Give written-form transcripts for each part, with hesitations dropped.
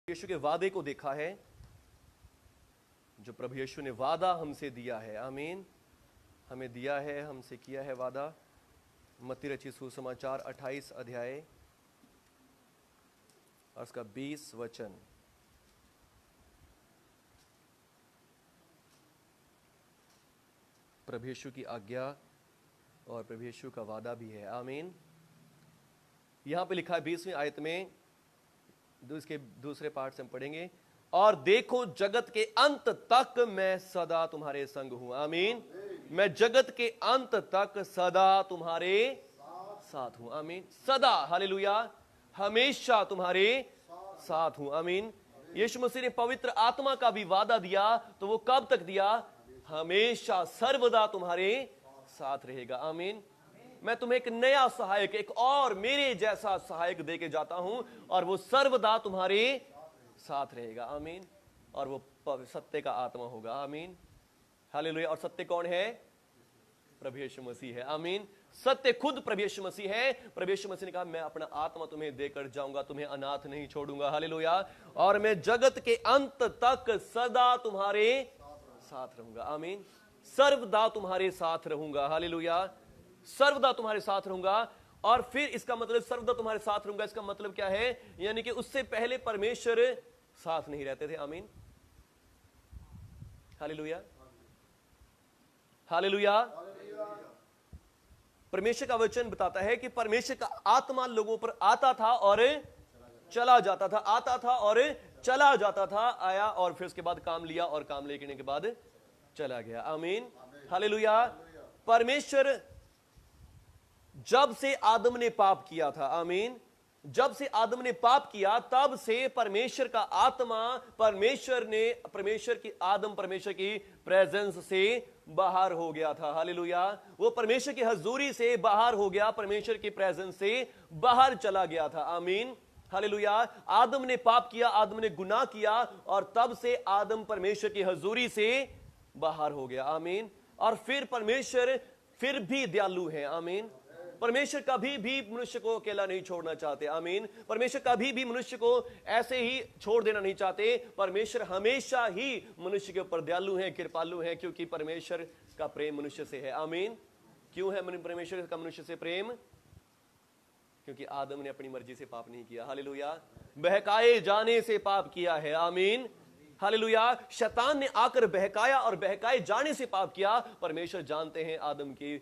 यीशु के वादे को देखा है, जो प्रभु यीशु ने वादा हमसे दिया है। आमीन। हमें दिया है, हमसे किया है वादा। मत्ती रचित सुसमाचार 28 अध्याय और उसका 20 वचन। प्रभु यीशु की आज्ञा और प्रभु यीशु का वादा भी है। आमीन। यहां पे लिखा है 20वीं आयत में, इसके दूसरे पार्ट से हम पढ़ेंगे। और देखो जगत के अंत तक मैं सदा तुम्हारे संग हूं। आमीन। मैं जगत के अंत तक सदा तुम्हारे साथ हूं। आमीन। सदा, हालेलुया, हमेशा तुम्हारे साथ हूं। आमीन। यीशु मसीह ने पवित्र आत्मा का भी वादा दिया, तो वो कब तक दिया? हमेशा, सर्वदा तुम्हारे साथ रहेगा। आमीन। मैं तुम्हें एक नया सहायक, एक और मेरे जैसा सहायक देके जाता हूं, और वो सर्वदा तुम्हारे साथ रहेगा। आमीन। और वो सत्य का आत्मा होगा। आमीन। हालेलुया। और सत्य कौन है? प्रभु यीशु मसीह है। आमीन। सत्य खुद प्रभु यीशु मसीह है। प्रभु यीशु मसीह ने कहा, मैं अपना आत्मा तुम्हें देकर जाऊंगा, तुम्हें अनाथ नहीं छोड़ूंगा। हालेलुया। और मैं जगत के अंत तक सदा तुम्हारे साथ रहूंगा। आमीन। सर्वदा तुम्हारे साथ रहूंगा। हालेलुया। सर्वदा तुम्हारे साथ रहूंगा। और फिर इसका मतलब सर्वदा तुम्हारे साथ रहूंगा, इसका मतलब क्या है? यानी कि उससे पहले परमेश्वर साथ नहीं रहते थे। आमीन। हालेलुया। हालेलुया। परमेश्वर का वचन बताता है कि परमेश्वर का आत्मा लोगों पर आता था और चला जाता था, आता था और चला जाता था, आया और फिर उसके बाद काम लिया और काम लेने के बाद चला गया। आमीन। हालेलुया। परमेश्वर जब से आदम ने पाप किया था, आमीन, जब से आदम ने पाप किया तब से परमेश्वर का आत्मा, परमेश्वर की प्रेजेंस से बाहर हो गया था। हालेलुया। वो परमेश्वर की हजूरी से बाहर हो गया, परमेश्वर की प्रेजेंस से बाहर चला गया था। आमीन। हालेलुया। आदम ने पाप किया, आदम ने गुनाह किया, और तब से आदम परमेश्वर की हजूरी से बाहर हो गया। आमीन। और फिर परमेश्वर फिर भी दयालु है। आमीन। परमेश्वर कभी भी मनुष्य को अकेला नहीं छोड़ना चाहते। आमीन। परमेश्वर कभी भी मनुष्य को ऐसे ही छोड़ देना नहीं चाहते। परमेश्वर हमेशा ही मनुष्य के ऊपर दयालु है, कृपालु है, क्योंकि परमेश्वर का प्रेम मनुष्य से है। आमीन। क्यों है परमेश्वर का मनुष्य से प्रेम? क्योंकि आदम ने अपनी मर्जी से पाप नहीं किया। हालेलुया। बहकाए जाने से पाप किया है। आमीन। हालेलुया। शैतान ने आकर बहकाया और बहकाए जाने से पाप किया। परमेश्वर जानते हैं आदम की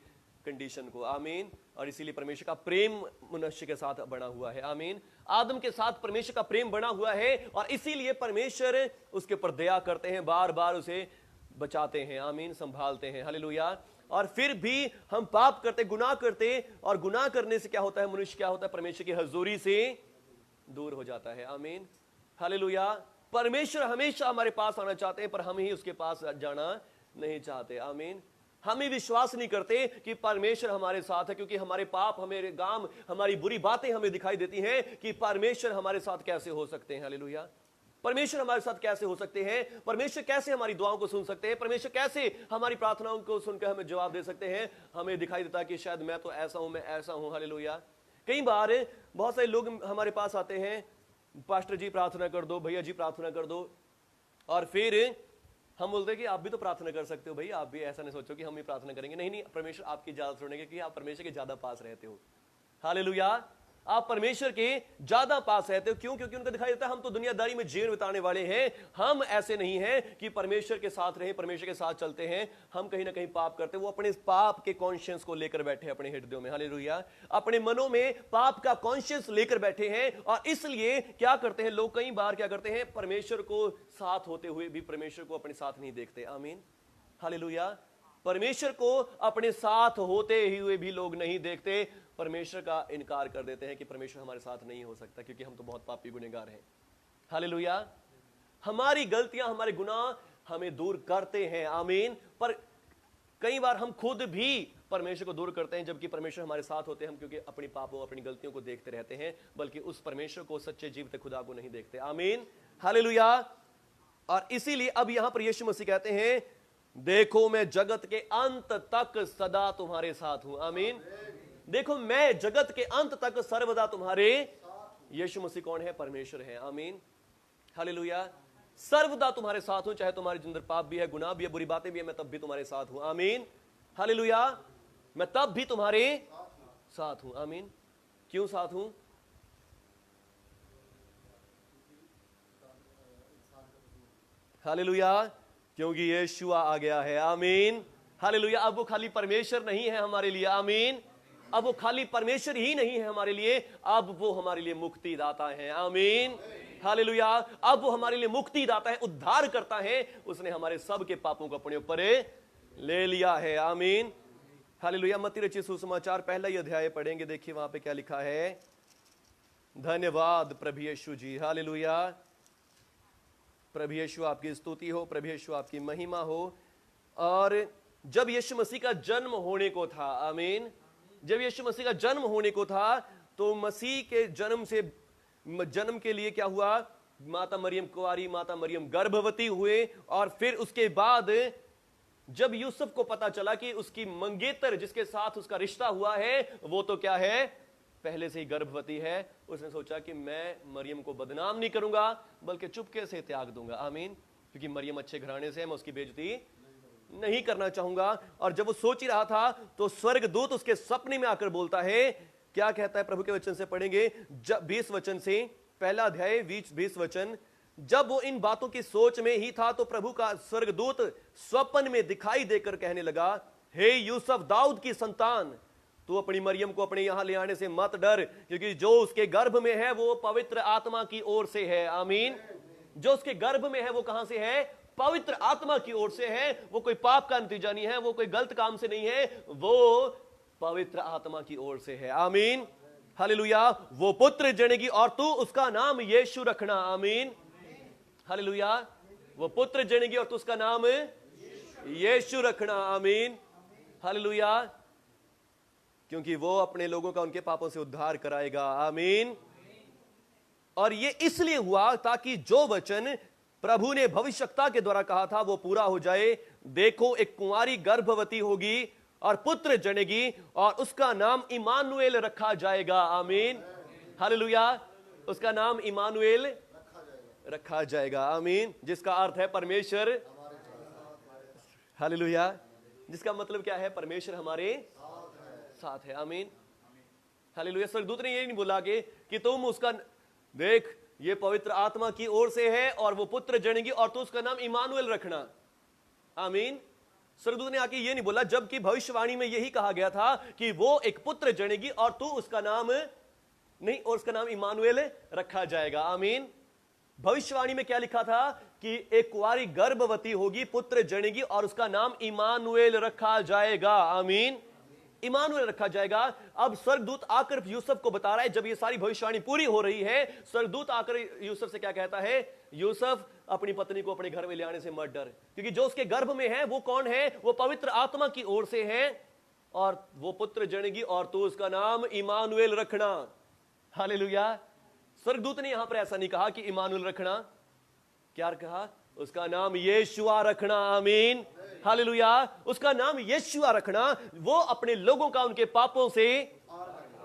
कंडीशन को। आमीन। और इसीलिए परमेश्वर का प्रेम मनुष्य के साथ बना हुआ है। आमीन। आदम के साथ परमेश्वर का प्रेम बना हुआ है, और इसीलिए परमेश्वर उसके ऊपर दया करते हैं, बार बार उसे बचाते हैं। आमीन। संभालते हैं। हालेलुया। और फिर भी हम पाप करते, गुनाह करते, और गुनाह करने से क्या होता है? मनुष्य क्या होता है? परमेश्वर की हजूरी से दूर हो जाता है। आमीन। हालेलुया। परमेश्वर हमेशा हमारे पास आना चाहते हैं, पर हम ही उसके पास जाना नहीं चाहते। आमीन। हम ही विश्वास नहीं करते कि परमेश्वर हमारे साथ है, क्योंकि हमारे पाप, हमारे काम, हमारी बुरी बातें हमें दिखाई देती हैं कि परमेश्वर हमारे साथ कैसे हो सकते हैं। हालेलुया। परमेश्वर हमारे साथ कैसे हो सकते हैं? परमेश्वर कैसे हमारी दुआओं को सुन सकते हैं? परमेश्वर कैसे हमारी प्रार्थनाओं को सुनकर हमें जवाब दे सकते हैं? हमें दिखाई देता है कि शायद मैं तो ऐसा हूं, मैं ऐसा हूं। हालेलुया। कई बार बहुत सारे लोग हमारे पास आते हैं, पास्टर जी प्रार्थना कर दो, भैया जी प्रार्थना कर दो, और फिर हम बोलते हैं कि आप भी तो प्रार्थना कर सकते हो भाई, आप भी ऐसा नहीं सोचो कि हम ही प्रार्थना करेंगे। नहीं नहीं, परमेश्वर आपकी ज्यादा सुनेंगे, क्योंकि आप परमेश्वर के ज्यादा पास रहते हो। हालेलुया। आप परमेश्वर के ज्यादा पास रहते हो। क्यों? क्योंकि उनको दिखाई देता है हम तो दुनियादारी में जीवन बिताने वाले हैं, हम ऐसे नहीं हैं कि परमेश्वर के साथ रहे, परमेश्वर के साथ चलते हैं। हम कहीं ना कहीं पाप करते हैं। वो अपने पाप के कॉन्शियस को लेकर बैठे हैं अपने हृदयों में। हालेलुया। अपने मनों में पाप का कॉन्शियस लेकर बैठे हैं, और इसलिए क्या करते हैं लोग? कई बार क्या करते हैं? परमेश्वर को साथ होते हुए भी परमेश्वर को अपने साथ नहीं देखते। आमीन। हालेलुया। परमेश्वर को अपने साथ होते हुए भी लोग नहीं देखते, परमेश्वर का इनकार कर देते हैं कि परमेश्वर हमारे साथ नहीं हो सकता, क्योंकि हम तो बहुत पापी गुनहगार हैं। हालेलुया। हमारी गलतियां, हमारे गुनाह हमें दूर करते हैं। आमीन। पर कई बार हम खुद भी परमेश्वर को दूर करते हैं, जबकि परमेश्वर हमारे साथ होते हैं। हम क्योंकि अपनी पापों, अपनी गलतियों को देखते रहते हैं, बल्कि उस परमेश्वर को, सच्चे जीवित खुदा को नहीं देखते। आमीन। हालेलुया। और इसीलिए अब यहां पर यीशु मसीह कहते हैं, देखो मैं जगत के अंत तक सदा तुम्हारे साथ हूं। आमीन। देखो मैं जगत के अंत तक सर्वदा तुम्हारे। यीशु मसीह कौन है? परमेश्वर है। आमीन। हालेलुया। सर्वदा तुम्हारे साथ हूं, चाहे तुम्हारे अंदर पाप भी है, गुनाह भी है, बुरी बातें भी है, मैं तब भी तुम्हारे साथ हूं। आमीन। हालेलुया। मैं तब भी तुम्हारे साथ हूं। आमीन। क्यों साथ हूं? हालेलुया। क्योंकि यीशुआ आ गया है। आमीन। हालेलुया। अब वो खाली परमेश्वर नहीं है हमारे लिए। आमीन। अब वो खाली परमेश्वर ही नहीं है हमारे लिए, अब वो हमारे लिए मुक्ति दाता है। आमीन। हालेलुया। अब वो हमारे लिए मुक्ति दाता है, उद्धार करता है। उसने हमारे सब के पापों को अपने ऊपर ले लिया है। आमीन। हालेलुया। मत्ती रचित सुसमाचार पहला ही अध्याय पढ़ेंगे, देखिए वहां पे क्या लिखा है। धन्यवाद प्रभु यीशु जी। हालेलुया। प्रभु यीशु आपकी स्तुति हो, प्रभु यीशु आपकी महिमा हो। और जब यीशु मसीह का जन्म होने को था, आमीन, जब यीशु मसीह का जन्म होने को था, तो मसीह के जन्म के लिए क्या हुआ? माता मरियम कुंवारी, माता मरियम गर्भवती हुए। और फिर उसके बाद जब यूसुफ को पता चला कि उसकी मंगेतर जिसके साथ उसका रिश्ता हुआ है वो तो क्या है, पहले से ही गर्भवती है, उसने सोचा कि मैं मरियम को बदनाम नहीं करूंगा बल्कि चुपके से त्याग दूंगा। आमीन। क्योंकि मरियम अच्छे घराने से है, मैं उसकी बेइज्जती नहीं करना चाहूंगा। और जब वो सोच ही रहा था तो स्वर्गदूत उसके सपने में आकर बोलता है, क्या कहता है? प्रभु के वचन से पढ़ेंगे, 20 वचन से, पहला अध्याय 20 वचन। जब वो इन बातों की सोच में ही था तो प्रभु का स्वर्गदूत स्वप्न में दिखाई देकर कहने लगा, हे यूसुफ दाऊद की संतान, तू अपनी मरियम को अपने यहां ले आने से मत डर, क्योंकि जो उसके गर्भ में है वो पवित्र आत्मा की ओर से है। आमीन। जो उसके गर्भ में है वो कहां से है? पवित्र आत्मा की ओर से है। वो कोई पाप का नतीजा नहीं है, वो कोई गलत काम से नहीं है, वो पवित्र आत्मा की ओर से है। आमीन। हालेलुया। वो पुत्र जनेगी और तू उसका नाम यीशु रखना। आमीन। हालेलुया। वो पुत्र जनेगी और तू उसका नाम यीशु रखना। आमीन। हालेलुया। क्योंकि वो अपने लोगों का उनके पापों से उद्धार कराएगा। आमीन। और ये इसलिए हुआ ताकि जो वचन प्रभु ने भविष्यवक्ता के द्वारा कहा था वो पूरा हो जाए। देखो, एक कुंवारी गर्भवती होगी और पुत्र जनेगी और उसका नाम इमानुएल रखा जाएगा। आमीन। हालेलुया। उसका नाम इमानुएल रखा जाएगा। आमीन। जिसका अर्थ है परमेश्वर। हालेलुया। जिसका मतलब क्या है? परमेश्वर हमारे साथ है। आमीन। हालेलुया। स्वर्गदूत ने ये नहीं बोला कि तुम उसका, देख ये पवित्र आत्मा की ओर से है और वो पुत्र जनेगी और तू उसका नाम इमानुएल रखना। आमीन। स्वर्गदूत ने आके ये नहीं बोला, जबकि भविष्यवाणी में यही कहा गया था कि वो एक पुत्र जनेगी और तू उसका नाम नहीं, और उसका नाम इमानुएल रखा जाएगा। आमीन। भविष्यवाणी में क्या लिखा था कि एक कुंवारी गर्भवती होगी, पुत्र जनेगी और उसका नाम इमानुएल रखा जाएगा। आमीन। इमानुएल रखा जाएगा। अब स्वर्गदूत आकर यूसुफ को बता रहा है, जब ये सारी भविष्यवाणी पूरी हो रही है, स्वर्गदूत आकर यूसुफ से क्या कहता है? यूसुफ, अपनी पत्नी को अपने घर में ले आने से मत डर, क्योंकि जो उसके गर्भ में है वो कौन है? वो पवित्र आत्मा की ओर से है और वो पुत्र जनेगी और तू उसका नाम इमानुएल रखना। हालेलुया। स्वर्गदूत ने यहां पर ऐसा नहीं कहा कि इमानुएल रखना, क्या कहा? उसका नाम यीशुआ रखना। आमीन। हालेलुया। उसका नाम यीशुआ रखना। वो अपने लोगों का उनके पापों से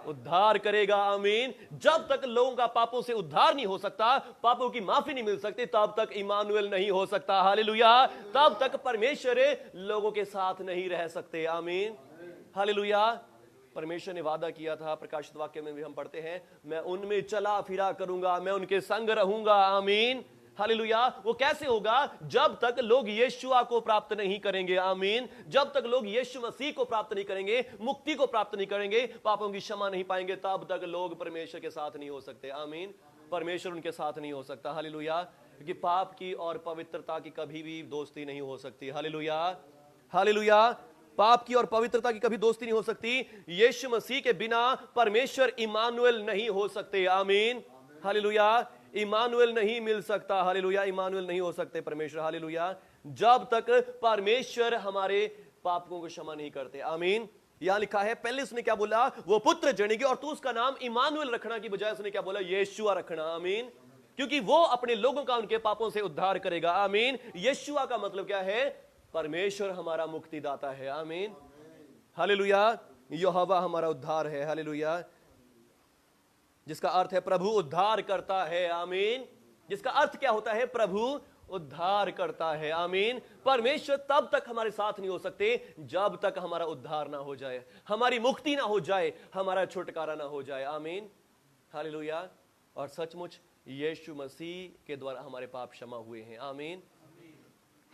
उद्धार करेगा। आमीन। जब तक लोगों का पापों से उद्धार नहीं हो सकता, पापों की माफी नहीं मिल सकती, तब तक इमानुएल नहीं हो सकता। हालेलुया। तब तक परमेश्वर लोगों के साथ नहीं रह सकते। आमीन। हालेलुया। परमेश्वर ने वादा किया था, प्रकाशित वाक्य में भी हम पढ़ते हैं, मैं उनमें चला फिरा करूंगा, मैं उनके संग रहूंगा। आमीन। हालेलुया। वो कैसे होगा? जब तक लोग यीशुआ को प्राप्त नहीं करेंगे। आमीन। जब तक लोग यीशु मसीह को प्राप्त नहीं करेंगे, मुक्ति को प्राप्त नहीं करेंगे, पापों की क्षमा नहीं पाएंगे, तब तक लोग परमेश्वर के साथ नहीं हो सकते। आमीन। परमेश्वर उनके साथ नहीं हो सकता। हालेलुया। क्योंकि पाप की और पवित्रता की कभी भी दोस्ती नहीं हो सकती। हालेलुया। हालेलुया। पाप की और पवित्रता की कभी दोस्ती नहीं हो सकती। यीशु मसीह के बिना परमेश्वर इमानुएल नहीं हो सकते। आमीन। हालेलुया। इमानुएल नहीं मिल सकता। हालेलुया। इमानुएल नहीं हो सकते परमेश्वर। हालेलुया। जब तक परमेश्वर हमारे पापों को क्षमा नहीं करते। आमीन। यहां लिखा है, पहले उसने क्या बोला? वो पुत्र जनेगी और तू उसका नाम इमानुएल रखना की बजाय उसने क्या बोला? यीशुआ रखना। आमीन। क्योंकि वो अपने लोगों का उनके पापों से उद्धार करेगा। आमीन। यीशुआ का मतलब क्या है? परमेश्वर हमारा मुक्तिदाता है। आमीन। हालेलुया। यहोवा हमारा उद्धार है। हालेलुया। जिसका अर्थ है प्रभु उद्धार करता है। आमीन। जिसका अर्थ क्या होता है? प्रभु उद्धार करता है। आमीन। परमेश्वर तब तक हमारे साथ नहीं हो सकते जब तक हमारा उद्धार ना हो जाए, हमारी मुक्ति ना हो जाए, हमारा छुटकारा ना हो जाए। आमीन, हालेलुया। और सचमुच यीशु मसीह के द्वारा हमारे पाप क्षमा हुए हैं। आमीन,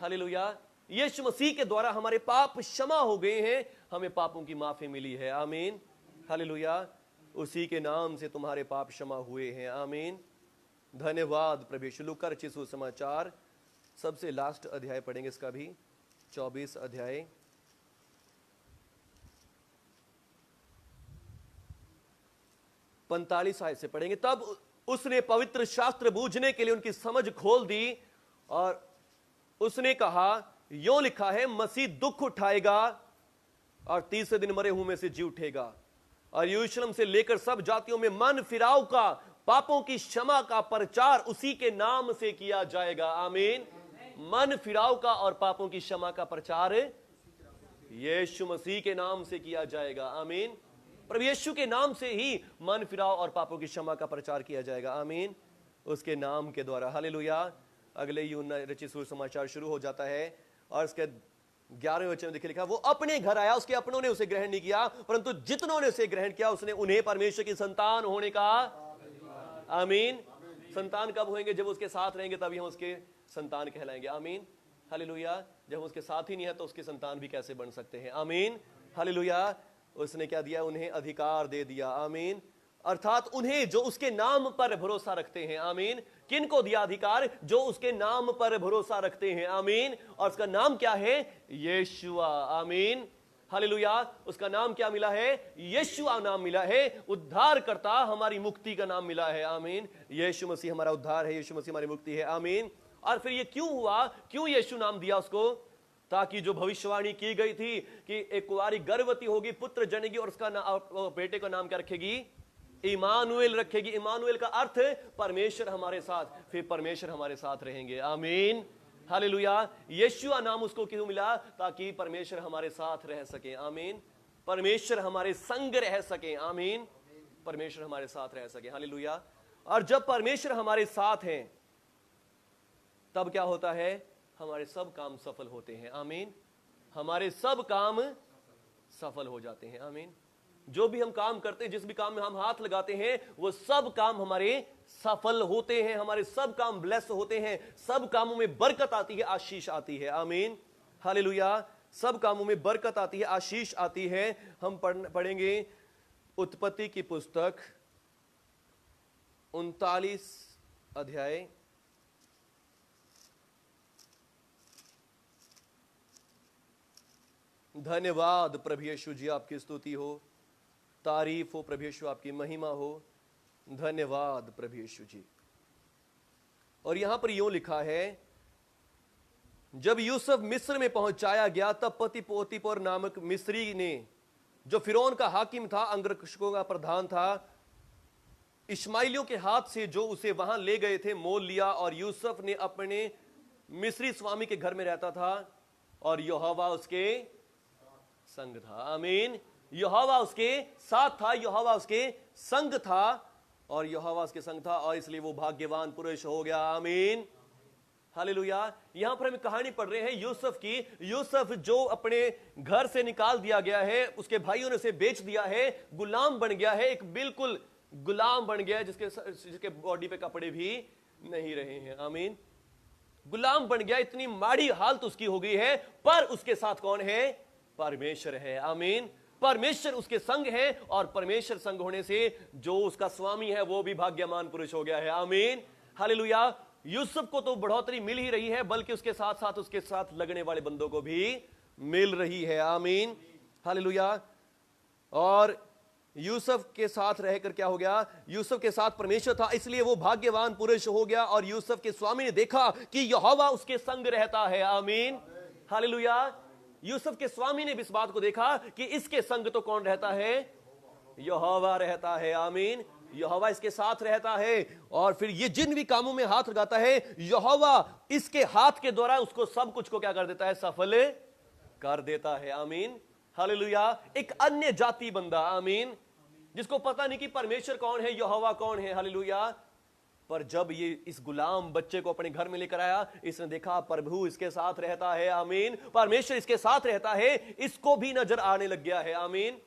हालेलुया। यीशु मसीह के द्वारा हमारे पाप क्षमा हो गए हैं, हमें पापों की माफी मिली है। आमीन, हालेलुया। उसी के नाम से तुम्हारे पाप क्षमा हुए हैं। आमीन, धन्यवाद प्रभु यीशु। लूका रचित सुसमाचार सबसे लास्ट अध्याय पढ़ेंगे इसका भी, 24 अध्याय 45 आयत से पढ़ेंगे। तब उसने पवित्र शास्त्र बूझने के लिए उनकी समझ खोल दी और उसने कहा, यों लिखा है, मसीह दुख उठाएगा और तीसरे दिन मरे हुए में से जी उठेगा, और यरूशलेम से लेकर सब जातियों में मन फिराव का, पापों की क्षमा का प्रचार उसी के नाम से किया जाएगा। आमीन। मन फिराव का और पापों की क्षमा का प्रचार यीशु मसीह के नाम से किया जाएगा। आमीन। प्रभु यीशु के नाम से ही मन फिराव और पापों की क्षमा का प्रचार किया जाएगा। आमीन, उसके नाम के द्वारा। हालेलुया। अगले यूहन्ना रचित सुसमाचार शुरू हो जाता है और इसके 11वें वचन में देखिए लिखा, वो अपने घर आया, उसके अपनों ने उसे ग्रहण नहीं किया, परंतु जितनों ने उसे ग्रहण किया उसने उन्हें परमेश्वर की संतान होने का। आमीन। संतान कब होंगे? जब उसके साथ रहेंगे तभी हम उसके संतान कहलाएंगे। आमीन, हालेलुया। जब हम उसके साथ ही नहीं है तो उसके संतान भी कैसे बन सकते हैं? आमीन, हालेलुया। उसने क्या दिया? उन्हें अधिकार दे दिया। आमीन। अर्थात उन्हें जो उसके नाम पर भरोसा रखते हैं। आमीन। किन को दिया अधिकार? जो उसके नाम पर भरोसा रखते हैं। आमीन। और उसका नाम क्या है? यीशुआ। आमीन, हालेलुया। उसका नाम क्या मिला है? यीशुआ नाम मिला है। उद्धार करता, हमारी मुक्ति का नाम मिला है। आमीन। यीशु मसीह हमारा उद्धार है, यीशु मसीह हमारी मुक्ति है। आमीन। और फिर ये क्यों हुआ? क्यों यीशु नाम दिया उसको? ताकि जो भविष्यवाणी की गई थी कि एक कुंवारी गर्भवती होगी, पुत्र जनेगी और उसका बेटे का नाम क्या रखेगी? इमानुएल रखेगी। इमानुएल का अर्थ परमेश्वर हमारे साथ, फिर परमेश्वर हमारे साथ रहेंगे। आमीन, हालेलुया। यीशुआ नाम उसको क्यों मिला? ताकि परमेश्वर हमारे साथ रह सके। आमीन। परमेश्वर हमारे संग रह सके। आमीन। परमेश्वर हमारे साथ रह सके। हालेलुया। और जब परमेश्वर हमारे साथ हैं तब क्या होता है? हमारे सब काम सफल होते हैं। आमीन। हमारे सब काम सफल हो जाते हैं। आमीन। जो भी हम काम करते हैं, जिस भी काम में हम हाथ लगाते हैं, वो सब काम हमारे सफल होते हैं, हमारे सब काम ब्लेस होते हैं, सब कामों में बरकत आती है, आशीष आती है। आमीन, हालेलुया। सब कामों में बरकत आती है, आशीष आती है। हम पढ़ेंगे उत्पत्ति की पुस्तक 39 अध्याय 'धन्यवाद प्रभु यीशु जी, आपकी स्तुति हो, तारीफ हो प्रभु यीशु, आपकी महिमा हो। धन्यवाद प्रभु यीशु जी। और यहां पर यूं लिखा है, जब यूसुफ मिस्र में पहुंचाया गया तब पति पोतीपर नामक मिस्री ने, जो फिरौन का हाकिम था, अंगरक्षकों का प्रधान था, इश्माइलियों के हाथ से जो उसे वहां ले गए थे मोल लिया। और यूसुफ ने अपने मिस्री स्वामी के घर में रहता था और यहोवा उसके संग था। आमीन। यहोवा उसके साथ था, यहोवा उसके संग था, और यहोवा उसके संग था, और इसलिए वो भाग्यवान पुरुष हो गया। आमीन, हालेलुया। यहां पर हम कहानी पढ़ रहे हैं यूसुफ की। यूसुफ जो अपने घर से निकाल दिया गया है, उसके भाइयों ने उसे बेच दिया है, गुलाम बन गया है, एक बिल्कुल गुलाम बन गया है, जिसके बॉडी पे कपड़े भी नहीं रहे हैं। आमीन। गुलाम बन गया, इतनी माड़ी हालत उसकी हो गई है, पर उसके साथ कौन है? परमेश्वर है। आमीन। परमेश्वर उसके संग है, और परमेश्वर संग होने से जो उसका स्वामी है वो भी भाग्यवान पुरुष हो गया है। आमीन, हालेलुया। यूसुफ को तो बढ़ोतरी मिल ही रही है, बल्कि उसके साथ साथ उसके साथ लगने वाले बंदों को भी मिल रही है। आमीन, हालेलुया। और यूसुफ के साथ रहकर क्या हो गया? यूसुफ के साथ परमेश्वर था, इसलिए वो भाग्यवान पुरुष हो गया। और यूसुफ के स्वामी ने देखा कि यहोवा उसके संग रहता है। आमीन, हालेलुया। यूसुफ के स्वामी ने भी इस बात को देखा कि इसके संग तो कौन रहता है? यहोवा रहता है। आमीन। यहोवा इसके साथ रहता है, और फिर ये जिन भी कामों में हाथ लगाता है, यहोवा इसके हाथ के द्वारा उसको सब कुछ को क्या कर देता है? सफल कर देता है। आमीन, हालेलुया। एक अन्य जाति बंदा, आमीन, जिसको पता नहीं कि परमेश्वर कौन है, यहोवा कौन है, हालेलुया, पर जब ये इस गुलाम बच्चे को अपने घर में लेकर आया, इसने देखा प्रभु इसके साथ रहता है, आमीन, परमेश्वर इसके साथ रहता है, इसको भी नजर आने लग गया है, आमीन,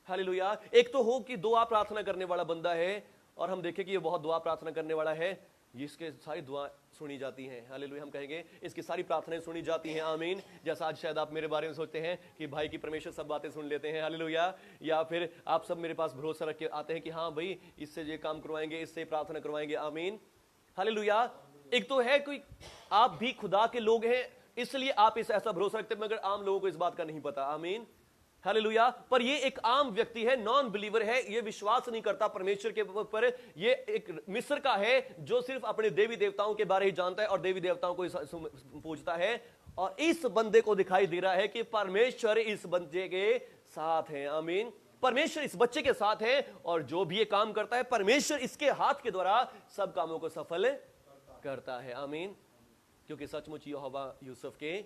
हालेलुया। एक तो हो कि दुआ प्रार्थना करने वाला बंदा है, और हम देखें कि ये बहुत दुआ प्रार्थना करने वाला है, जिसके सारी दुआ सुनी जाती हैं, हालेलुया। हम कहेंगे इसकी सारी प्रार्थनाएं सुनी जाती हैं, आमीन। जैसा आज शायद आप मेरे बारे में सोचते हैं कि भाई की परमेश्वर सब बातें सुन लेते हैं, हालेलुया, या फिर आप सब मेरे पास भरोसा रख के आते हैं कि हाँ भाई इससे ये काम करवाएंगे, इससे प्रार्थना करवाएंगे, आमीन, हालेलुया। एक तो है कोई आप भी खुदा के लोग हैं, इसलिए आप इस ऐसा भरोसा रखते हैं, मगर आम लोगों को इस बात का नहीं पता, आमीन, हालेलुया। पर ये एक आम व्यक्ति है, नॉन बिलीवर है, ये विश्वास नहीं करता परमेश्वर के ऊपर, ये एक मिस्र का है जो सिर्फ अपने देवी देवताओं के बारे ही जानता है और देवी देवताओं को पूजता है, और इस बंदे को दिखाई दे रहा है कि परमेश्वर इस बंदे के साथ है, आमीन, परमेश्वर इस बच्चे के साथ है, और जो भी ये काम करता है परमेश्वर इसके हाथ के द्वारा सब कामों को सफल करता है, आमीन, क्योंकि सचमुच यहोवा यूसुफ के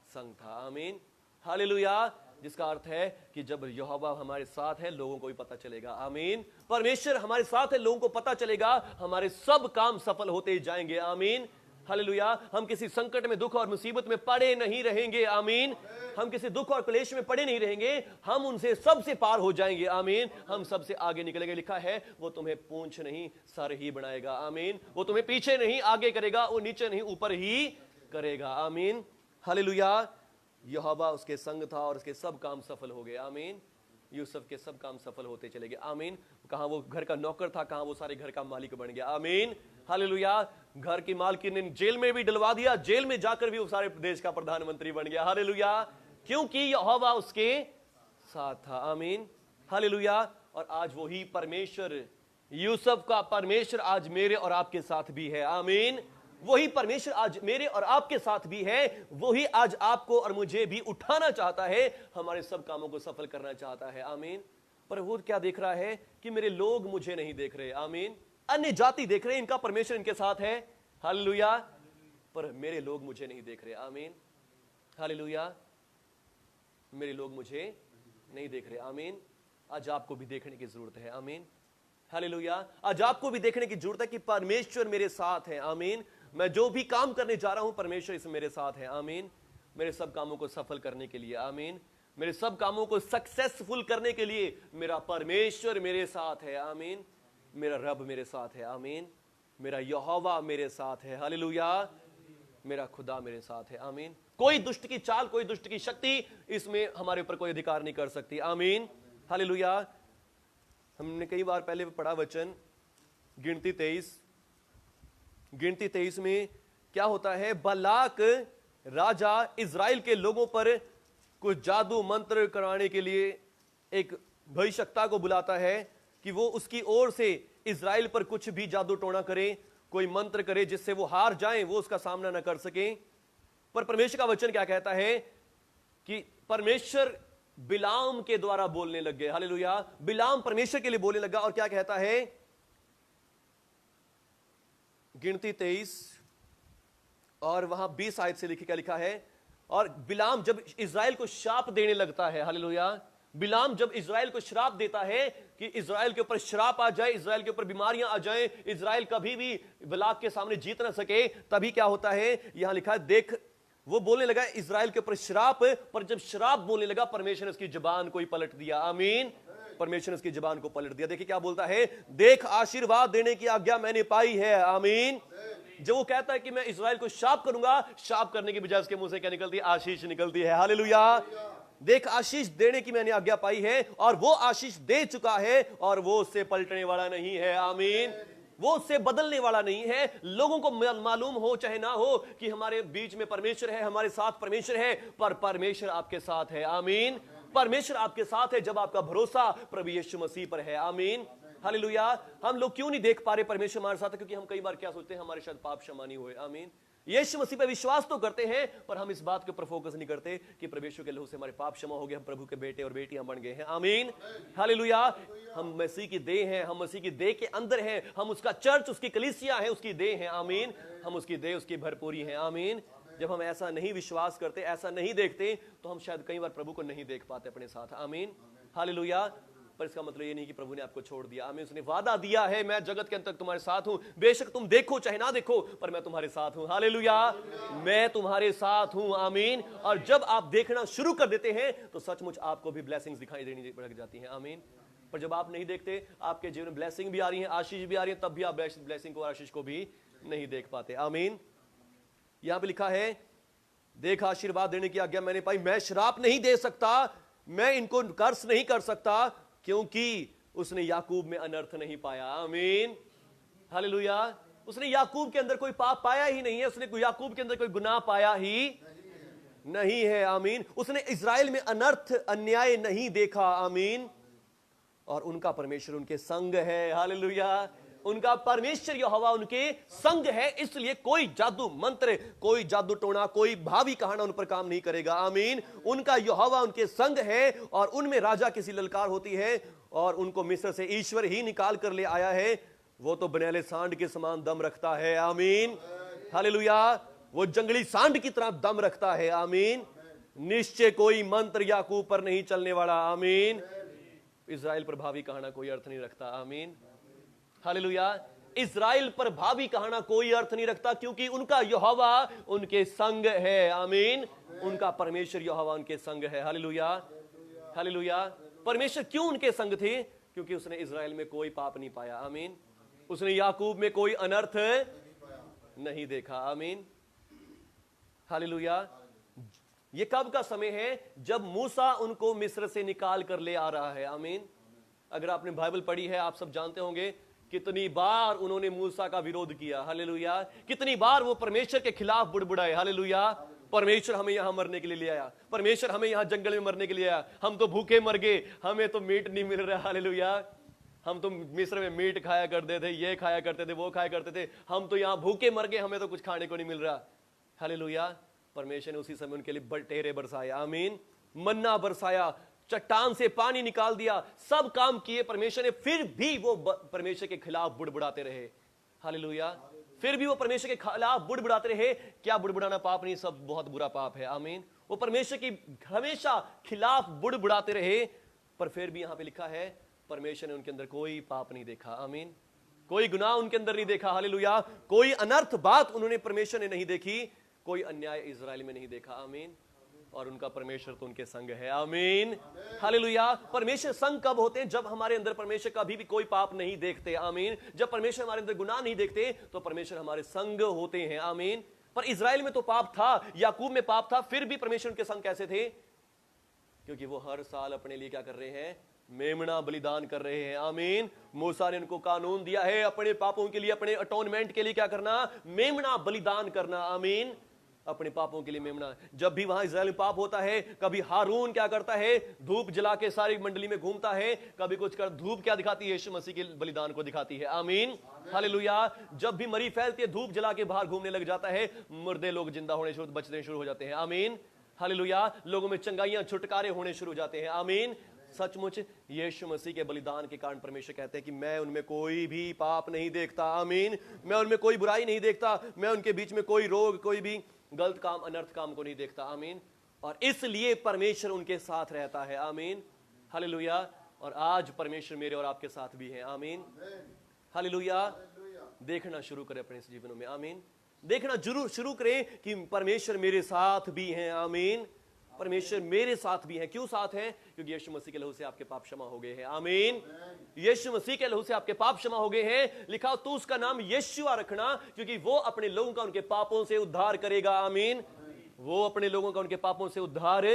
संग था, आमीन, हालेलुया। जिसका अर्थ है कि जब यहोवा हमारे साथ है लोगों को भी पता चलेगा, आमीन, परमेश्वर हमारे साथ है लोगों को पता चलेगा, हमारे सब काम सफल होते जाएंगे, आमीन, हालेलुया। हम किसी संकट में, दुख और मुसीबत में पड़े नहीं रहेंगे, आमीन, हम किसी दुख और क्लेश में पड़े नहीं रहेंगे, हम उनसे सबसे पार हो जाएंगे, आमीन, हम सबसे आगे निकलेंगे। लिखा है वो तुम्हें पूंछ नहीं सर ही बनाएगा, आमीन, वो तुम्हें पीछे नहीं आगे करेगा, वो नीचे नहीं ऊपर ही करेगा, आमीन, हालेलुया। यहोवा उसके संग था और उसके सब काम सफल हो गए, आमीन, यूसुफ के सब काम सफल होते चले गए, आमीन। कहां वो घर का नौकर था, कहां वो सारे घर का मालिक बन गया, आमीन, हालेलुया। घर की मालकिन ने जेल में भी डलवा दिया, जेल में जाकर भी वो सारे देश का प्रधानमंत्री बन गया, हालेलुया, क्योंकि यहोवा उसके साथ था, आमीन, हालेलुया। और आज वही परमेश्वर, यूसुफ का परमेश्वर आज मेरे और आपके साथ भी है, आमीन, वही परमेश्वर आज मेरे और आपके साथ भी है, वही आज आपको और मुझे भी उठाना चाहता है, हमारे सब कामों को सफल करना चाहता है, आमीन। पर वो क्या देख रहा है कि मेरे लोग मुझे नहीं देख रहे, आमीन, अन्य जाति देख रहे हैं, इनका परमेश्वर इनके साथ है, हालेलुया, पर मेरे लोग मुझे नहीं देख रहे, आमीन, हालेलुया, मेरे लोग मुझे नहीं देख रहे, आमीन। आज आपको भी देखने की जरूरत है, आमीन, हालेलुया। आज आपको भी देखने की जरूरत है कि परमेश्वर मेरे साथ है, आमीन, मैं जो भी काम करने जा रहा हूं परमेश्वर इसमें मेरे साथ है, आमीन, मेरे सब कामों को सफल करने के लिए, आमीन, मेरे सब कामों को सक्सेसफुल करने के लिए मेरा परमेश्वर मेरे साथ है, आमीन, मेरा रब मेरे साथ है, आमीन, मेरा यहोवा मेरे साथ है, हालेलुया, मेरा खुदा मेरे साथ है, आमीन। कोई दुष्ट की चाल, कोई दुष्ट की शक्ति इसमें हमारे ऊपर कोई अधिकार नहीं कर सकती, आमीन, हालेलुया। हमने कई बार पहले पढ़ा वचन गिनती 23 में क्या होता है, बालाक राजा इजराइल के लोगों पर कुछ जादू मंत्र कराने के लिए एक भविष्यवक्ता को बुलाता है कि वो उसकी ओर से इजराइल पर कुछ भी जादू टोना करे, कोई मंत्र करे जिससे वो हार जाएं, वो उसका सामना न कर सके। पर परमेश्वर का वचन क्या कहता है कि परमेश्वर बिलाम के द्वारा बोलने लग गए, हालेलुया, बिलाम परमेश्वर के लिए बोलने लगा। और क्या कहता है गिनती 23 और वहां 20 आयत से लिखा है, और बिलाम जब इजराइल को श्राप देने लगता है, हालेलुया, बिलाम जब इजराइल को श्राप देता है कि इजराइल के ऊपर श्राप आ जाए, इजराइल के ऊपर बीमारियां आ जाएं, इजराइल कभी भी बालाक के सामने जीत ना सके, तभी क्या होता है, यहां लिखा है, देख वो बोलने लगा इजराइल के ऊपर श्राप, पर जब श्राप बोलने लगा परमेश्वर ने उसकी जुबान को ही पलट दिया, आमीन, परमेश्वर ने उसकी जुबान को पलट दिया। देखिए क्या बोलता है, देख आशीर्वाद देने की आज्ञा मैंने पाई है, आमीन। जो वो कहता है कि मैं इजराइल को शाप करूंगा, शाप करने की बजाय उसके मुंह से क्या निकलती है, आशीष निकलती है, हालेलुया। देख आशीष देने की मैंने आज्ञा पाई है, और वो आशीष दे चुका है, और वो उससे पलटने वाला नहीं है, आमीन, वो उससे बदलने वाला नहीं है। लोगों को मालूम हो चाहे ना हो कि हमारे बीच में परमेश्वर है, हमारे साथ परमेश्वर है, पर परमेश्वर आपके साथ है, आमीन, परमेश्वर आपके साथ है जब आपका भरोसा प्रभु यीशु मसीह पर है, आमीन, हालेलुया। हम लोग क्यों नहीं देख पा रहे परमेश्वर हमारे साथ है, क्योंकि हम कई बार क्या सोचते हैं, हमारे शायद पाप क्षमा नहीं हुए, आमीन। यीशु मसीह पर विश्वास तो करते हैं, पर हम इस बात के ऊपर फोकस नहीं करते कि परमेश्वर के लहू से हमारे पाप क्षमा हो गए, हम प्रभु के बेटे और बेटियां बन गए हैं, आमीन, हालेलुया। हम मसीह की देह हैं, हम मसीह की देह के अंदर हैं, हम उसका चर्च, उसकी कलीसिया है, उसकी देह है, आमीन, हम उसकी देह, उसकी भरपूरी है, आमीन। जब हम ऐसा नहीं विश्वास करते, ऐसा नहीं देखते, तो हम शायद कई बार प्रभु को नहीं देख पाते अपने साथ, आमीन, हालेलुया। पर इसका मतलब ये नहीं कि प्रभु ने आपको छोड़ दिया। आमीन। उसने वादा दिया है, मैं जगत के अंत तक तुम्हारे साथ हूं, बेशक तुम देखो चाहे ना देखो, पर मैं तुम्हारे साथ हूं। हालेलुया, मैं तुम्हारे साथ हूं। आमीन। और जब आप देखना शुरू कर देते हैं तो सचमुच आपको भी ब्लेसिंग्स दिखाई देनी लग जाती हैं। आमीन। पर जब आप नहीं देखते, आपके जीवन में ब्लेसिंग भी आ रही है, आशीष भी आ रही है, तब भी आप ब्लेसिंग को और आशीष को भी नहीं देख पाते। आमीन। यहां पे लिखा है, देख आशीर्वाद देने की आज्ञा मैंने पाई, मैं श्राप नहीं दे सकता, मैं इनको कर्स नहीं कर सकता, क्योंकि उसने याकूब में अनर्थ नहीं पाया। आमीन। हालेलुया। उसने याकूब के अंदर कोई पाप पाया ही नहीं है, उसने याकूब के अंदर कोई गुनाह पाया ही नहीं है। आमीन। उसने इज़राइल में अनर्थ अन्याय नहीं देखा। आमीन। और उनका परमेश्वर उनके संग है। हालेलुया। उनका परमेश्वर यहोवा उनके संग है, इसलिए कोई जादू मंत्र, कोई जादू टोना, कोई भावी कहाना उन पर काम नहीं करेगा। आमीन। उनका यहोवा उनके संग है और उनमें राजा किसी ललकार होती है, और उनको मिस्र से ईश्वर ही निकाल कर ले आया है। वो तो बनेले सांड के समान दम रखता है। आमीन। हालेलुया। वो जंगली सांड की तरह दम रखता है। आमीन। निश्चय कोई मंत्र याकूब पर नहीं चलने वाला। आमीन। इज़राइल पर भावी कहाना कोई अर्थ नहीं रखता। आमीन। हालेलुया। इज़राइल पर भावी कहाना कोई अर्थ नहीं रखता, क्योंकि उनका यहोवा उनके संग है। आमीन। उनका परमेश्वर यहोवा उनके संग है। हालेलुया। हालेलुया। परमेश्वर क्यों उनके संग थे? क्योंकि उसने इज़राइल में कोई पाप नहीं पाया। आमीन। उसने याकूब में कोई अनर्थ नहीं देखा। आमीन। हालेलुया। ये कब का समय है? जब मूसा उनको मिस्र से निकाल कर ले आ रहा है। आमीन। अगर आपने बाइबल पढ़ी है, आप सब जानते होंगे कितनी बार उन्होंने मूसा का विरोध किया। हालेलुया। कितनी बार वो परमेश्वर के खिलाफ बुड़बुड़ाए। हालेलुया। परमेश्वर हमें यहां मरने के लिए ले आया, परमेश्वर हमें यहां जंगल में मरने के लिए आया, हम तो भूखे मर गए, हमें तो मीट नहीं मिल रहा। हालेलुया। हम तो मिस्र में मीट खाया करते थे, ये खाया करते थे, वो खाया करते थे, हम तो यहां भूखे मर गए, हमें तो कुछ खाने को नहीं मिल रहा। हालेलुया। परमेश्वर ने उसी समय उनके लिए बटेरे बरसाए। आमीन। मन्ना बरसाया, चट्टान से पानी निकाल दिया, सब काम किए परमेश्वर ने, फिर भी वो परमेश्वर के खिलाफ बुड़बुड़ाते रहे। हालेलुया। फिर भी वो परमेश्वर के खिलाफ बुड़बुड़ाते रहे। क्या बुड़बुड़ाना पाप नहीं? सब बहुत बुरा पाप है। आमीन। वो परमेश्वर की हमेशा खिलाफ बुड़बुड़ाते रहे, पर फिर भी यहां पे लिखा है परमेश्वर ने उनके अंदर कोई पाप नहीं देखा। आमीन। कोई गुनाह उनके अंदर नहीं देखा। हालेलुया। कोई अनर्थ बात उन्होंने परमेश्वर ने नहीं देखी, कोई अन्याय इज़राइल में नहीं देखा। आमीन। और उनका परमेश्वर तो उनके संग है। आमीन। हालेलुया। परमेश्वर संग कब होते हैं? जब हमारे अंदर परमेश्वर कभी भी कोई पाप नहीं देखते। आमीन। जब परमेश्वर हमारे अंदर गुनाह नहीं देखते तो परमेश्वर हमारे संग होते हैं। आमीन। पर इज़राइल में तो पाप था, याकूब में पाप था, फिर भी परमेश्वर उनके संग कैसे थे? क्योंकि वो हर साल अपने लिए क्या कर रहे हैं? मेमना बलिदान कर रहे हैं। आमीन। मूसा ने उनको कानून दिया है अपने पापों के लिए, अपने अटोनमेंट के लिए क्या करना? मेमना बलिदान करना। आमीन। अपने पापों के लिए मेमना। जब भी वहां इज़राइल में पाप होता है, कभी हारून क्या करता है? धूप जला के सारी मंडली में घूमता है, कभी कुछ कर। धूप क्या दिखाती है? यीशु मसीह के बलिदान को दिखाती है। आमीन। हालेलुया। जब भी मरी फैलती है, धूप जला के बाहर घूमने लग जाता है, मुर्दे लोग जिंदा होने शुरू, बचने शुरू हो जाते हैं। आमीन। हालेलुया। लोगों में चंगाइयां, छुटकारे होने शुरू हो जाते हैं। आमीन। सचमुच यीशु मसीह के बलिदान के कारण परमेश्वर कहते हैं कि मैं उनमें कोई भी पाप नहीं देखता। आमीन। मैं उनमें कोई बुराई नहीं देखता, मैं उनके बीच में कोई रोग, कोई भी गलत काम, अनर्थ काम को नहीं देखता। आमीन। और इसलिए परमेश्वर उनके साथ रहता है। आमीन। हालेलुया। और आज परमेश्वर मेरे और आपके साथ भी है। आमीन। हालेलुया। देखना शुरू करें अपने जीवनों में। आमीन। देखना जरूर शुरू करें कि परमेश्वर मेरे साथ भी हैं। आमीन। परमेश्वर मेरे साथ भी हैं। क्यों साथ हैं? क्योंकि यीशु मसीह के लहू से आपके पाप क्षमा हो गए हैं। आमीन। यीशु मसीह के लहू से आपके पाप क्षमा हो गए हैं। लिखा तू उसका नाम यीशुआ रखना, क्योंकि वो अपने लोगों का उनके पापों से उद्धार करेगा। आमीन। वो अपने लोगों का उनके पापों से उद्धार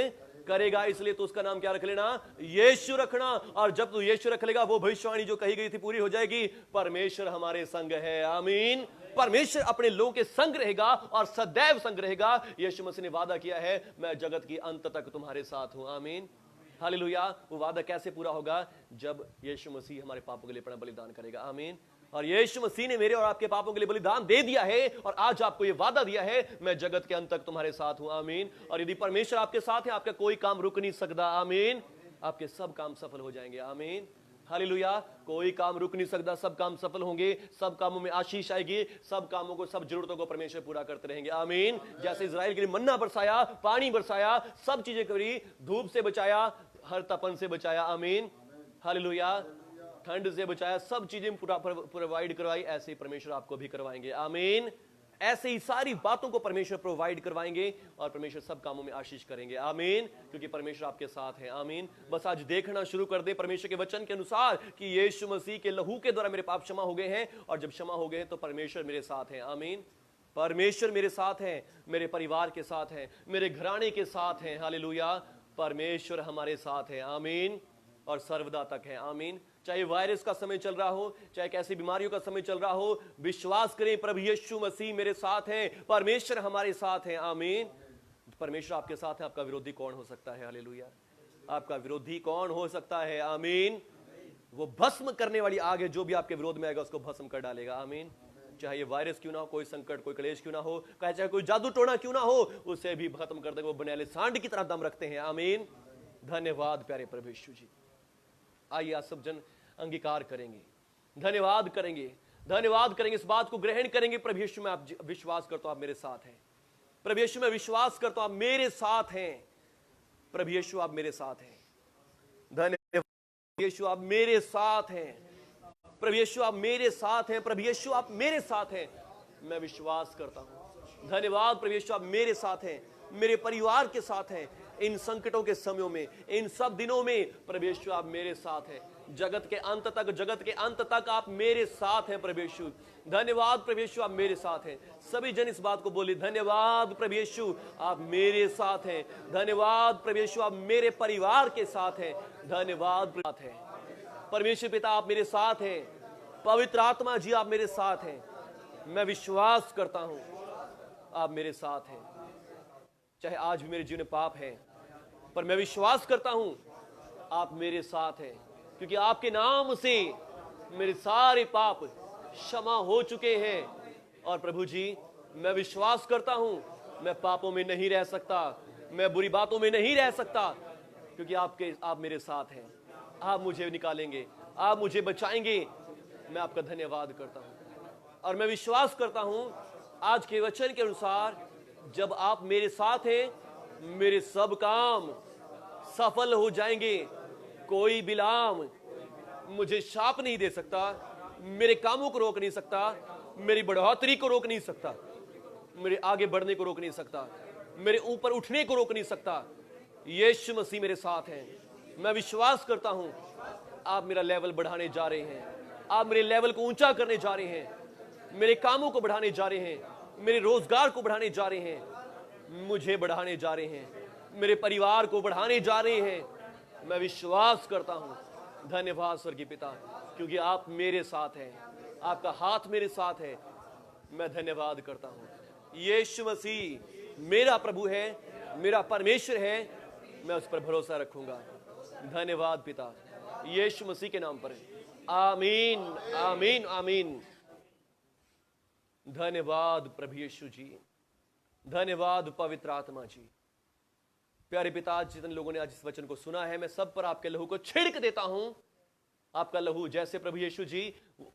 करेगा, इसलिए तो उसका नाम क्या रख लेना? यीशु रखना। और जब तू यीशु रख लेगा, वो भविष्यवाणी जो कही गई थी पूरी हो जाएगी। परमेश्वर हमारे संग है। आमीन। परमेश्वर अपने लोगों के संग रहेगा और सदैव संग रहेगा। यीशु मसीह ने वादा किया है, मैं जगत की अंत तक तुम्हारे साथ हूं। आमीन। हालेलुया। वो वादा कैसे पूरा होगा? जब यीशु मसीह हमारे पापों के लिए अपना बलिदान करेगा। आमीन। और यीशु मसीह ने मेरे और आपके पापों के लिए बलिदान दे दिया है, और आज आपको यह वादा दिया है, मैं जगत के अंत तक तुम्हारे साथ हूं। आमीन। और यदि परमेश्वर आपके साथ है, आपका कोई काम रुक नहीं सकता। आमीन। आपके सब काम सफल हो जाएंगे। आमीन। हालेलुया। कोई काम रुक नहीं सकता, सब काम सफल होंगे, सब कामों में आशीष आएगी, सब कामों को, सब जरूरतों को परमेश्वर पूरा करते रहेंगे। आमीन। जैसे इज़राइल के लिए मन्ना बरसाया, पानी बरसाया, सब चीजें करी, धूप से बचाया, हर तपन से बचाया। आमीन। हालेलुया। ठंड से बचाया, सब चीजें पूरा प्रोवाइड करवाई, ऐसे ही परमेश्वर आपको भी करवाएंगे। आमीन। ऐसे ही सारी बातों को परमेश्वर प्रोवाइड करवाएंगे और परमेश्वर सब कामों में आशीष करेंगे। आमीन। क्योंकि परमेश्वर आपके साथ है। आमीन। बस आज देखना शुरू कर दे परमेश्वर के वचन के अनुसार कि यीशु मसीह के लहू के द्वारा मेरे पाप क्षमा हो गए हैं, और जब क्षमा हो गए तो परमेश्वर मेरे साथ है। आमीन। परमेश्वर मेरे साथ है, मेरे परिवार के साथ है, मेरे घराने के साथ है। हालेलुया। परमेश्वर हमारे साथ है। आमीन। और सर्वदा तक है। आमीन। चाहे वायरस का समय चल रहा हो, चाहे कैसी बीमारियों का समय चल रहा हो, विश्वास करें प्रभु यीशु मसीह मेरे साथ हैं, परमेश्वर हमारे साथ है। आमीन। परमेश्वर आपके साथ है, आपका विरोधी कौन हो सकता है? हालेलुया। आपका विरोधी कौन हो सकता है? आमीन। वो भस्म करने वाली आग है, जो भी आपके विरोध में आएगा उसको भस्म कर डालेगा। आमीन। चाहे ये वायरस क्यों ना हो, कोई संकट, कोई क्लेश क्यों ना हो, चाहे कोई जादू टोना क्यों ना हो, उसे भी खत्म कर देगा। वो बनेले सांड की तरह दम रखते हैं। आमीन। धन्यवाद प्यारे प्रभु यीशु जी। आइए आज सब जन अंगीकार करेंगे, धन्यवाद करेंगे, धन्यवाद करेंगे, इस बात को ग्रहण करेंगे। प्रभु यीशु में आप विश्वास करता हूं आप मेरे साथ हैं। प्रभु यीशु में विश्वास करता हूं आप मेरे साथ हैं। प्रभु यीशु आप मेरे साथ हैं। धन्यवाद यीशु आप मेरे साथ हैं। प्रभु यीशु आप मेरे साथ हैं। प्रभु यीशु आप मेरे साथ हैं। मैं विश्वास करता हूं। धन्यवाद प्रभु यीशु आप मेरे साथ हैं, मेरे परिवार के साथ हैं। इन संकटों के समयों में, इन सब दिनों में प्रभु यीशु आप मेरे साथ हैं। जगत के अंत तक, जगत के अंत तक आप मेरे साथ हैं प्रभु यीशु। धन्यवाद प्रभु यीशु आप मेरे साथ हैं। सभी जन इस बात को बोले, धन्यवाद प्रभु यीशु आप मेरे साथ हैं। धन्यवाद प्रभु यीशु आप मेरे परिवार के साथ हैं। धन्यवाद साथ हैं। परमेश्वर पिता आप मेरे साथ हैं। पवित्र आत्मा जी आप मेरे साथ हैं। मैं विश्वास करता हूं आप मेरे साथ हैं। चाहे आज भी मेरे जीवन में पाप है, पर मैं विश्वास करता हूं आप मेरे साथ हैं, क्योंकि आपके नाम से मेरे सारे पाप क्षमा हो चुके हैं। और प्रभु जी मैं विश्वास करता हूं मैं पापों में नहीं रह सकता, मैं बुरी बातों में नहीं रह सकता, क्योंकि आप मेरे साथ हैं। आप मुझे निकालेंगे, आप मुझे बचाएंगे। मैं आपका धन्यवाद करता हूं और मैं विश्वास करता हूं आज के वचन के अनुसार जब आप मेरे साथ हैं, मेरे सब काम सफल हो जाएंगे। कोई बिलाम मुझे शाप नहीं दे सकता, मेरे कामों को रोक नहीं सकता, मेरी बढ़ोतरी को रोक नहीं सकता, मेरे आगे बढ़ने को रोक नहीं सकता, मेरे ऊपर उठने को रोक नहीं सकता। यीशु मसीह मेरे साथ हैं। मैं विश्वास करता हूं आप मेरा लेवल बढ़ाने जा रहे हैं, आप मेरे लेवल को ऊंचा करने जा रहे हैं, मेरे कामों को बढ़ाने जा रहे हैं, मेरे रोजगार को बढ़ाने जा रहे हैं, मुझे बढ़ाने जा रहे हैं, मेरे परिवार को बढ़ाने जा रहे हैं। मैं विश्वास करता हूं। धन्यवाद स्वर्गीय पिता, क्योंकि आप मेरे साथ हैं, आपका हाथ मेरे साथ है। मैं धन्यवाद करता हूं। यीशु मसीह मेरा प्रभु है, मेरा परमेश्वर है, मैं उस पर भरोसा रखूंगा। धन्यवाद पिता, यीशु मसीह के नाम पर। आमीन, आमीन, आमीन। धन्यवाद प्रभु यीशु जी, धन्यवाद पवित्र आत्मा जी। प्यारे पिता, जितने लोगों ने आज इस वचन को सुना है, मैं सब पर आपके लहू को छिड़क देता हूं। आपका लहू, जैसे प्रभु यीशु जी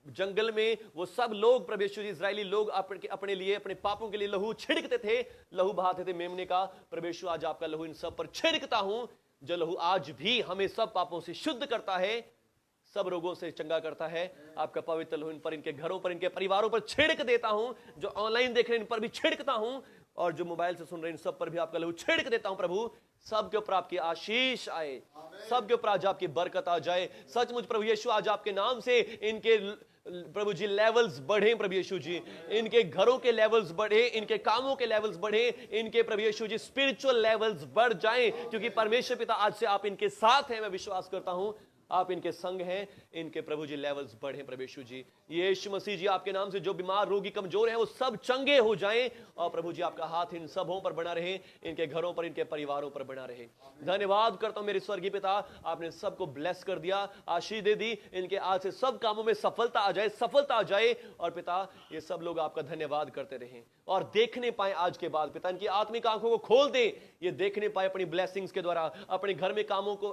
जंगल में वो सब लोग, प्रभु यीशु जी इजरायली लोग अपने लिए, अपने पापों के लिए लहू छिड़कते थे, लहू बहाते थे मेमने का। प्रभु यीशु आज आपका लहू इन सब पर छिड़कता हूं, जो लहू आज भी हमें सब पापों से शुद्ध करता है, सब रोगों से चंगा करता है। आपका पवित्र लहू इन पर, इनके घरों पर, इनके परिवारों पर छिड़क देता हूं। जो ऑनलाइन देख रहे हैं इन पर भी छिड़कता हूं, और जो मोबाइल से सुन रहे हैं इन सब पर भी आपका लहू छिड़क देता हूं। प्रभु सबके ऊपर आपकी आशीष आए, सबके ऊपर आज आपकी बरकत आ जाए। सचमुच प्रभु यीशु आज आपके नाम से इनके प्रभु जी लेवल्स बढ़े। प्रभु यीशु जी इनके घरों के लेवल्स बढ़े, इनके कामों के लेवल्स बढ़े, इनके प्रभु यीशु जी स्पिरिचुअल लेवल्स बढ़ जाएं, क्योंकि परमेश्वर पिता आज से आप इनके साथ हैं। मैं विश्वास करता हूं आप इनके संग हैं, इनके प्रभु जी लेवल्स बढ़े। प्रभु यीशु जी, यीशु मसीह जी आपके नाम से जो बीमार, रोगी, कमजोर हैं वो सब चंगे हो जाएं, और प्रभु जी आपका हाथ इन सबों पर बना रहे, इनके घरों पर, इनके परिवारों पर बना रहे। धन्यवाद करता हूं मेरे स्वर्गीय पिता, आपने सबको ब्लेस कर दिया, आशीष दे दी। इनके आज से सब कामों में सफलता आ जाए, सफलता आ जाए। और पिता ये सब लोग आपका धन्यवाद करते रहें और देखने पाए आज के बाद। पिता इनकी आत्मिक आंखों को खोल दे, ये देखने पाए अपनी ब्लेसिंग्स के द्वारा, अपने घर में कामों को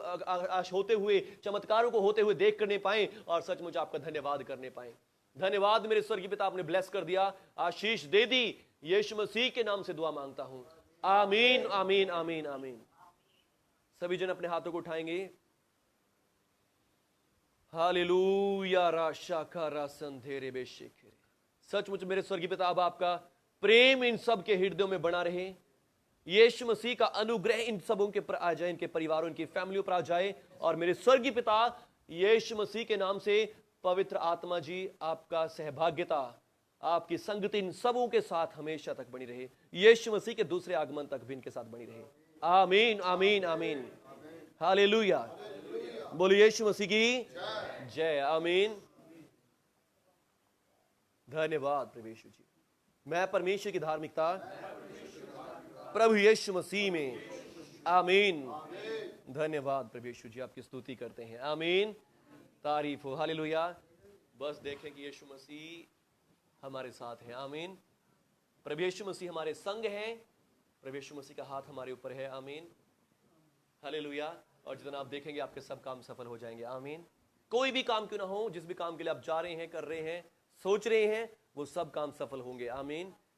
होते हुए, चमत्कारों को होते हुए देख करने पाए, और सचमुच आपका धन्यवाद करने पाए। धन्यवाद मेरे स्वर्गीय पिता, आपने ब्लेस कर दिया, आशीष दे दी। यीशु मसीह के नाम से दुआ मांगता हूं। आमीन, आमीन, आमीन, आमीन। सभी जन अपने हाथों को उठाएंगे। हालेलुया राशा का रासंधेरे बेशेखेरे। सचमुच मेरे स्वर्गीय पिता, अब आपका प्रेम इन सब के हृदयों में बना रहे। यीशु मसीह का अनुग्रह इन सबों के पर आ जाए, इनके परिवारों, इनकी फैमिलियों पर आ जाए। और मेरे स्वर्गीय पिता, यीशु मसीह के नाम से पवित्र आत्मा जी, आपका सहभागिता, आपकी संगति इन सबों के साथ हमेशा तक बनी रहे। यीशु मसीह के दूसरे आगमन तक भी इनके साथ बनी रहे। आमीन आमीन आमीन। हालेलुया। बोलिए यीशु मसीह की जय। आमीन। धन्यवाद प्रभु यीशु जी। मैं परमेश्वर की धार्मिकता प्रभु यीशु मसीह में। आमीन। धन्यवाद प्रभु यीशु जी, आपकी स्तुति करते हैं। आमीन। तारीफ हो। हालेलुया। बस देखें कि यीशु मसीह हमारे साथ है। आमीन। प्रभु यीशु मसीह हमारे संग हैं। प्रभु यीशु मसीह का हाथ हमारे ऊपर है। आमीन। हालेलुया। और जितना आप देखेंगे आपके सब काम सफल हो जाएंगे। आमीन। कोई भी काम क्यों ना हो, जिस भी काम के लिए आप जा रहे हैं, कर रहे हैं, सोच रहे हैं, वो सब काम सफल होंगे। आमीन।